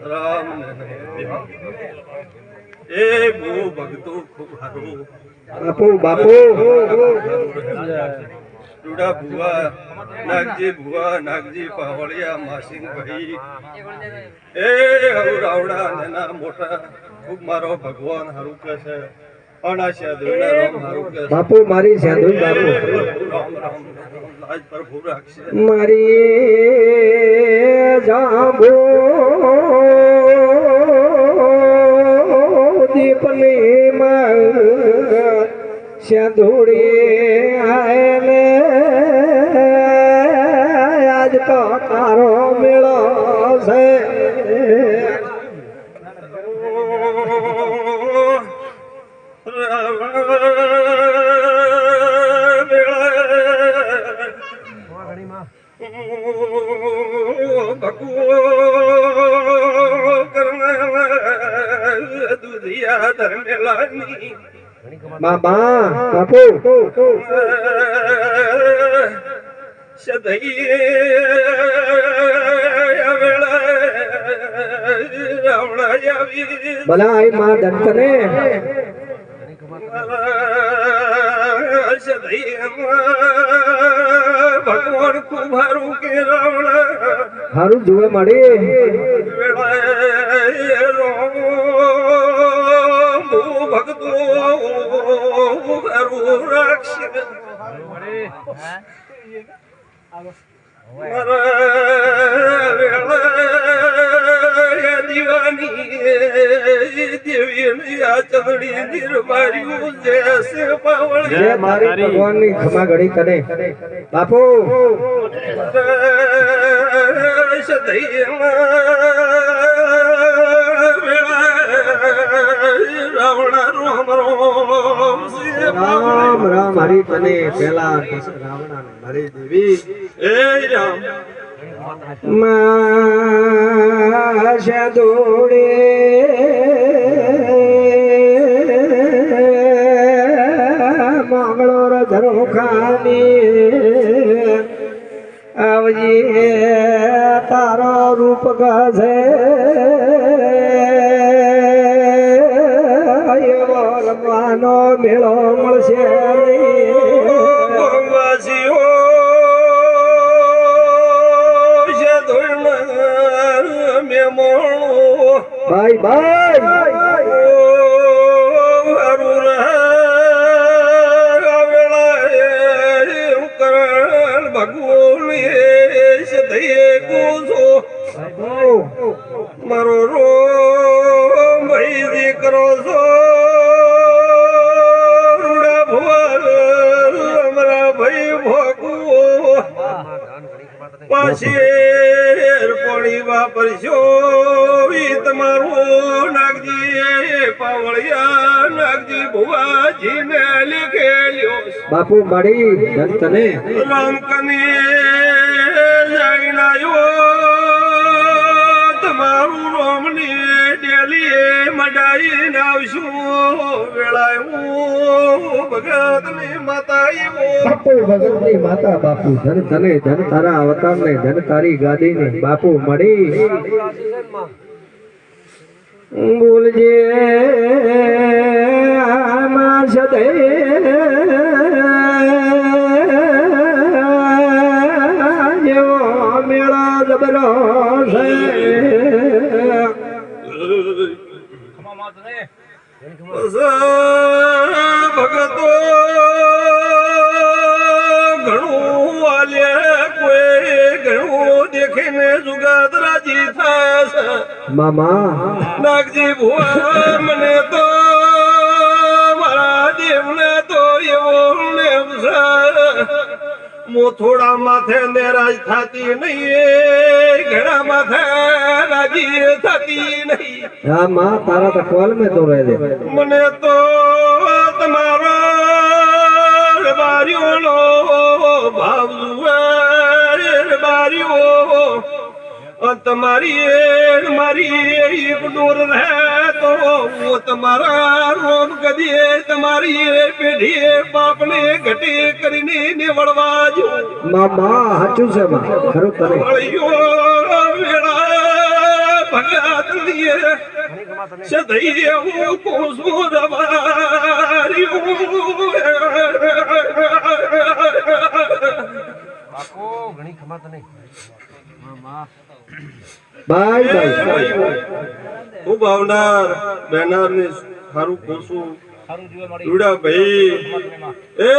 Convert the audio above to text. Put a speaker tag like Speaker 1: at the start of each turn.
Speaker 1: રામ એ બહુ ભગતો ખૂબ હારું
Speaker 2: બાપુ બાપુ
Speaker 1: રૂડા ભુવા નાગજી પાવળિયા માસિંગ ભાઈ એ હરુ રાવડા નાના મોટા ખૂબ મારો ભગવાન હારું કે છે અના સાધુના રામ હારું કે
Speaker 2: બાપુ મારી સાધુ બાપુ
Speaker 1: રામ રામ લાજ પ્રભુ રાખશે
Speaker 2: મારી જાંબો દીપની માં સાધુડી આયલે આજ તો તારો મેળો છે
Speaker 1: દુધિયા ધર્મેલાની
Speaker 2: બાબા બાપુ
Speaker 1: સદૈયે રાવણા આવી
Speaker 2: ભલા આઈ માં દંતને
Speaker 1: ભગવાન ખૂબ હારું કે રાવણા
Speaker 2: હારું જોવે મળી
Speaker 1: ભગતો હારું રાખશે દીવાની દેવી આ ચંદડી નિર્માર્યું જૈસે પાવળ
Speaker 2: જય મારી ભગવાનની ખમા ઘડી તને બાપુ
Speaker 1: રાવણા
Speaker 2: રામ રામ હરી તને પેલા રાવણા મારી દેવી
Speaker 1: એ રામ
Speaker 2: માં સાધુડે મંગળો ધરો ખાની આવજી તારો રૂપ ગશે એવો રમવાનો મેળો મળશે ભાઈ ભાઈ
Speaker 1: મારો રો ભાઈ દીકરો છો રૂડા ભુવા અમારા ભાઈ ભોગવો પાછી પાણી વાપરશો તમારું નાગજી પાવળિયા નાગજી ભુવાજી ને લીખેલ્યો
Speaker 2: બાપુ મારી દંતને
Speaker 1: રામ કને જાઈનાયો તમારું રોમની ડેલી મડાઈ નાવશું વેળાયું ભગતની માતા
Speaker 2: બાપુ ભગતની માતા બાપુ ધન તને ધન તારા અવતાર ને ધન તારી ગાદી ને બાપુ મળી બોલજે આમાં સદે જેવો મેળો જબરો છે
Speaker 1: ભગતો ઘણું વાલે કોઈ ઘણું દેખીને જુગાદ રાજી થશે
Speaker 2: મામા
Speaker 1: નાગજી ભુવા મને તો મારા દેવને તો એવો નેમ છે મોથોડા માથે નેરાજ થતી નહીં ઘણા માથે રાજી થતી નહીં
Speaker 2: હા માં તારા તો કોલ में तो रह दे
Speaker 1: મને તો તમારો બારીઓનો ભાવ જુએ બારીઓ તમારી મારી એક ડોર રહે તો હું તમારા રોમ ગદીએ તમારી પેઢીએ બાપને ઘટે કરીને નિવડવા જો
Speaker 2: માં હાચું છે માં ખરું તને
Speaker 1: વળ્યો વેળા ભગત લીએ સદઈ હું કોસું
Speaker 2: બાય બાય
Speaker 1: હું ભાવનાર બેનાર ને સારું કોસું ભાઈ એ